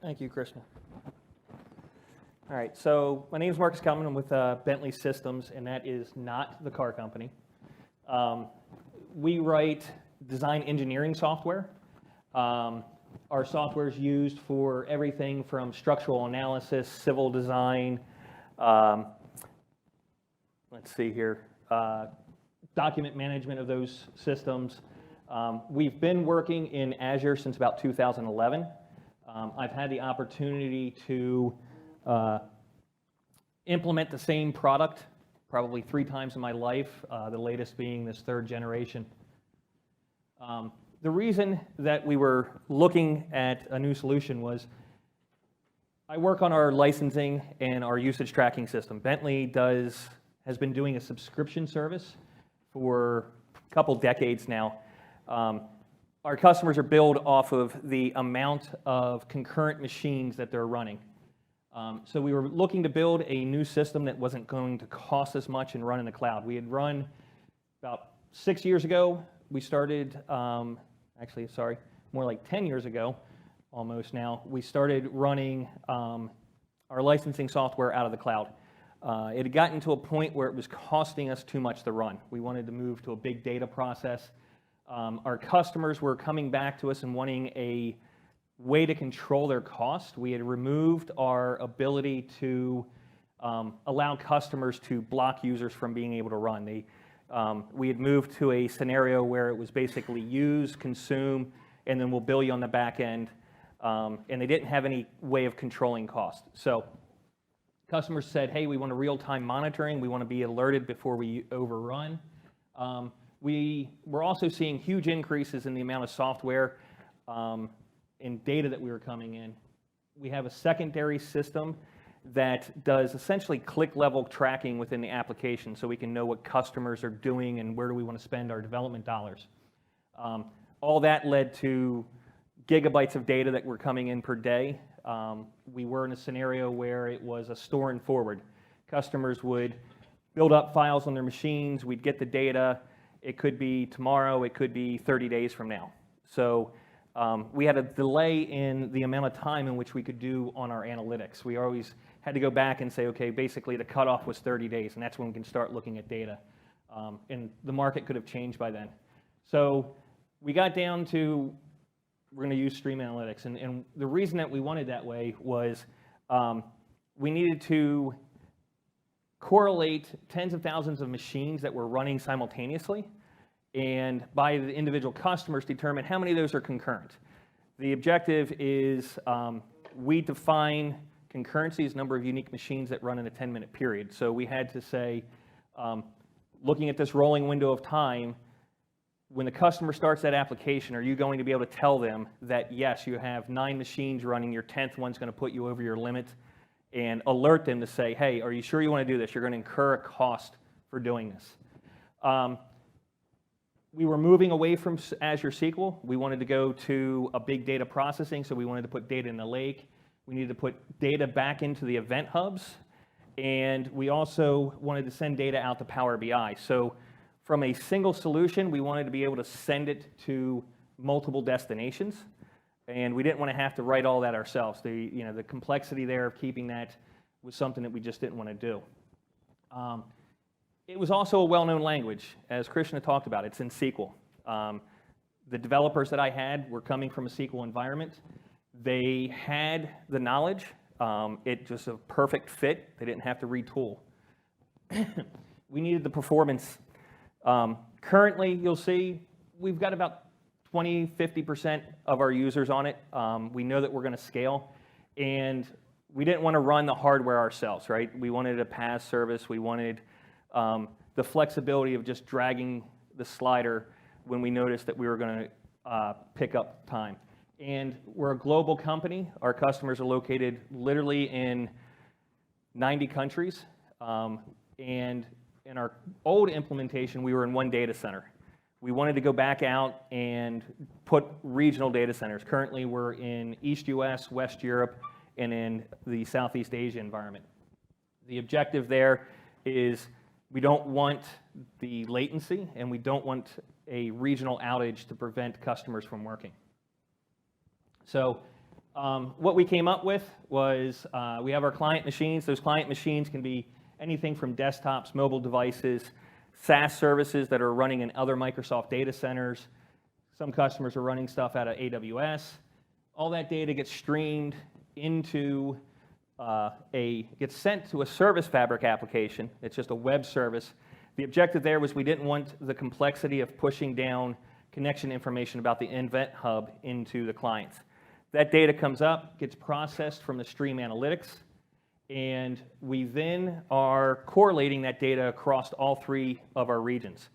Thank you, Krishna. All right, so my name is Marcus Kellermann. I'm with Bentley Systems, and that is not the car company. We write design engineering software. Our software is used for everything from structural analysis, civil design, let's see here, document management of those systems. We've been working in Azure since about 2011. I've had the opportunity to implement the same product probably 3 times in my life, the latest being this 3rd generation. The reason that we were looking at a new solution was I work on our licensing and our usage tracking system. Bentley has been doing a subscription service for a couple decades now. Our customers are billed off of the amount of concurrent machines that they're running. So we were looking to build a new system that wasn't going to cost us much and run in the cloud. We had run about 6 years ago. We started, more like 10 years ago, almost now, we started running our licensing software out of the cloud. It had gotten to a point where it was costing us too much to run. We wanted to move to a big data process. Our customers were coming back to us and wanting a way to control their cost. We had removed our ability to allow customers to block users from being able to run. We had moved to a scenario where it was basically use, consume, and then we'll bill you on the back end. And they didn't have any way of controlling cost. So customers said, hey, we want a real-time monitoring. We want to be alerted before we overrun. We were also seeing huge increases in the amount of software and data that we were coming in. We have a secondary system that does essentially click-level tracking within the application so we can know what customers are doing and where do we want to spend our development dollars. All that led to gigabytes of data that were coming in per day. We were in a scenario where it was a store and forward. Customers would build up files on their machines. We'd get the data. It could be tomorrow. It could be 30 days from now. So we had a delay in the amount of time in which we could do on our analytics. We always had to go back and say, okay, basically the cutoff was 30 days, and that's when we can start looking at data. And the market could have changed by then. So we got down to we're going to use stream analytics. And the reason that we wanted that way was we needed to correlate tens of thousands of machines that were running simultaneously, and by the individual customers determine how many of those are concurrent. The objective is we define concurrency as number of unique machines that run in a 10-minute period. So we had to say, looking at this rolling window of time, when the customer starts that application, are you going to be able to tell them that, yes, you have 9 machines running, your 10th one's going to put you over your limit, and alert them to say, hey, are you sure you want to do this? You're going to incur a cost for doing this. We were moving away from Azure SQL. We wanted to go to a big data processing, so we wanted to put data in the lake. We needed to put data back into the event hubs, and we also wanted to send data out to Power BI. So from a single solution, we wanted to be able to send it to multiple destinations, and we didn't want to have to write all that ourselves. The complexity there of keeping that was something that we just didn't want to do. It was also a well-known language, as Krishna talked about. It's in SQL. The developers that I had were coming from a SQL environment. They had the knowledge. It was a perfect fit. They didn't have to retool. We needed the performance. Currently, you'll see we've got about 20–50% of our users on it. We know that we're going to scale, and we didn't want to run the hardware ourselves, right? We wanted a PaaS service. We wanted the flexibility of just dragging the slider when we noticed that we were going to pick up time. And we're a global company. Our customers are located literally in 90 countries. And in our old implementation, we were in 1 data center. We wanted to go back out and put regional data centers. Currently, we're in East US, West Europe, and in the Southeast Asia environment. The objective there is we don't want the latency, and we don't want a regional outage to prevent customers from working. So What we came up with was we have our client machines. Those client machines can be anything from desktops, mobile devices, SaaS services that are running in other Microsoft data centers. Some customers are running stuff out of AWS. All that data gets streamed into gets sent to a service fabric application. It's just a web service. The objective there was we didn't want the complexity of pushing down connection information about the event hub into the clients. That data comes up, gets processed from the stream analytics, and we then are correlating that data across all 3 of our regions.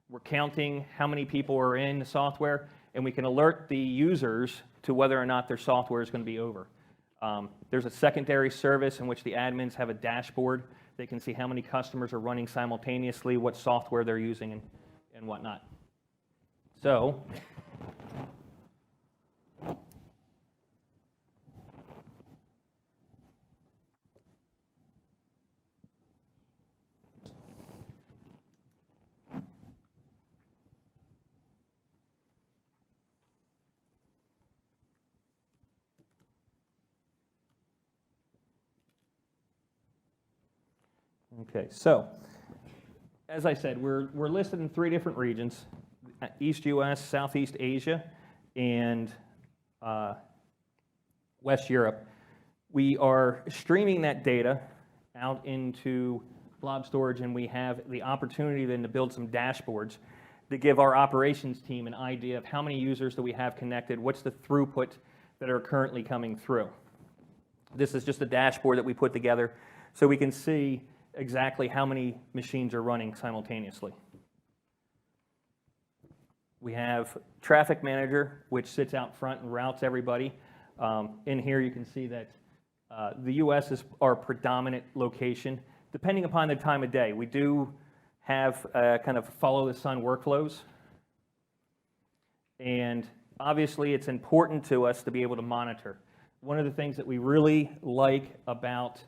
We're counting how many people are in the software, and we can alert the users to whether or not their software is going to be over. There's a secondary service in which the admins have a dashboard. They can see how many customers are running simultaneously, what software they're using, and whatnot. So, okay, so as I said, we're listed in 3 different regions: East US, Southeast Asia, and West Europe. We are streaming that data out into blob storage, and we have the opportunity then to build some dashboards to give our operations team an idea of how many users do we have connected, what's the throughput that are currently coming through. This is just a dashboard that we put together so we can see exactly how many machines are running simultaneously. We have Traffic Manager, which sits out front and routes everybody. In here you can see that the US is our predominant location. Depending upon the time of day, we do have kind of follow the sun workflows. And obviously it's important to us to be able to monitor. One of the things that we really like about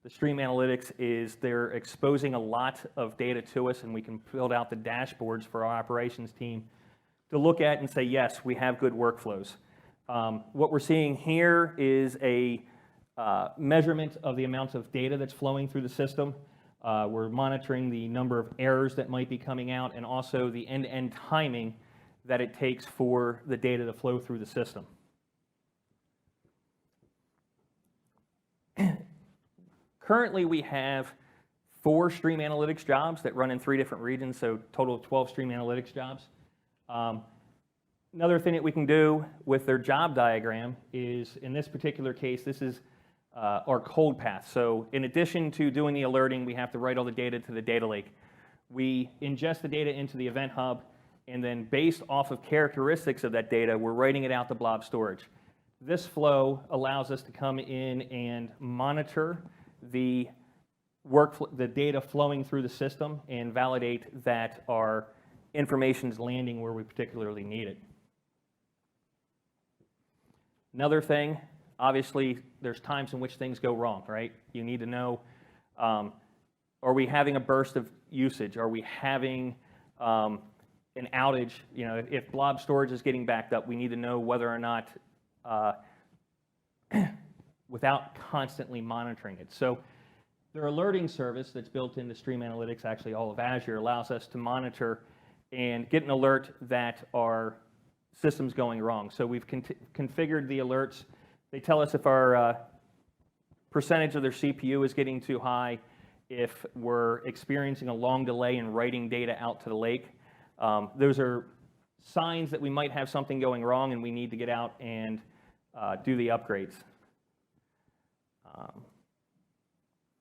the Stream Analytics is they're exposing a lot of data to us, and we can build out the dashboards for our operations team to look at and say, yes, we have good workflows. What we're seeing here is a measurement of the amounts of data that's flowing through the system. We're monitoring the number of errors that might be coming out, and also the end-to-end timing that it takes for the data to flow through the system. Currently, we have 4 Stream Analytics jobs that run in 3 different regions, so total of 12 Stream Analytics jobs. Another thing that we can do with their job diagram is, in this particular case, this is our cold path. So in addition to doing the alerting, we have to write all the data to the data lake. We ingest the data into the event hub, and then based off of characteristics of that data, we're writing it out to blob storage. This flow allows us to come in and monitor the data flowing through the system and validate that our information is landing where we particularly need it. Another thing, obviously, there's times in which things go wrong, right? You need to know, are we having a burst of usage? Are we having an outage? You know, if blob storage is getting backed up, we need to know whether or not, without constantly monitoring it. So their alerting service that's built into Stream Analytics, actually all of Azure, allows us to monitor and get an alert that our system's going wrong. So we've configured the alerts. They tell us if our percentage of their CPU is getting too high, if we're experiencing a long delay in writing data out to the lake. Those are signs that we might have something going wrong and we need to get out and do the upgrades.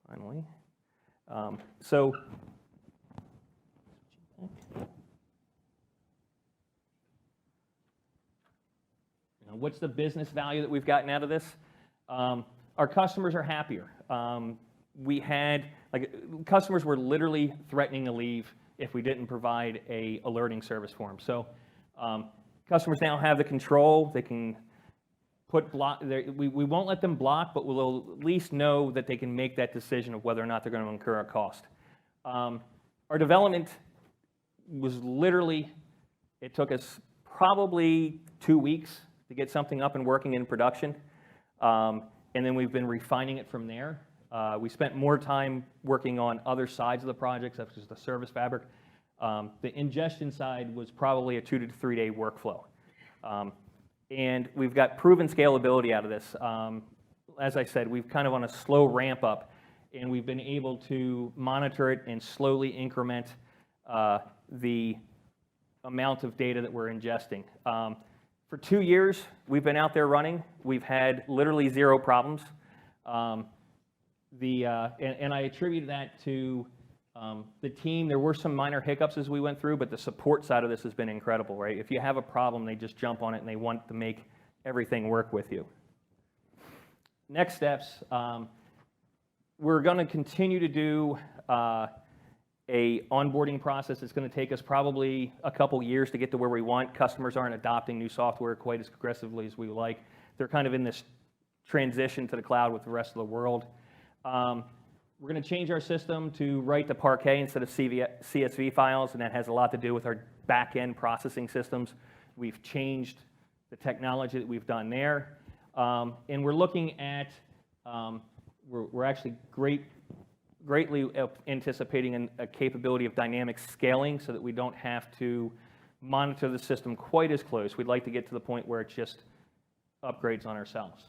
Finally. So what's the business value that we've gotten out of this? Our customers are happier. We had, customers were literally threatening to leave if we didn't provide a alerting service for them. So customers now have the control. They can put we won't let them block, but we'll at least know that they can make that decision of whether or not they're going to incur a cost. Our development was literally, it took us probably 2 weeks to get something up and working in production. and then we've been refining it from there. We spent more time working on other sides of the project, such as the service fabric. The ingestion side was probably a 2 to 3 day workflow. And we've got proven scalability out of this. As I said, we've kind of on a slow ramp up, and we've been able to monitor it and slowly increment the amount of data that we're ingesting. For 2 years, we've been out there running. We've had literally 0 problems. And I attribute that to the team. There were some minor hiccups as we went through, but the support side of this has been incredible, right? If you have a problem, they just jump on it and they want to make everything work with you. Next steps, we're going to continue to do a onboarding process. It's going to take us probably a couple years to get to where we want. Customers aren't adopting new software quite as aggressively as we would like. They're kind of in this transition to the cloud with the rest of the world. We're going to change our system to write to Parquet instead of CSV files, and that has a lot to do with our back-end processing systems. We've changed the technology that we've done there. And we're looking at, we're actually greatly anticipating a capability of dynamic scaling so that we don't have to monitor the system quite as close. We'd like to get to the point where it just upgrades on ourselves.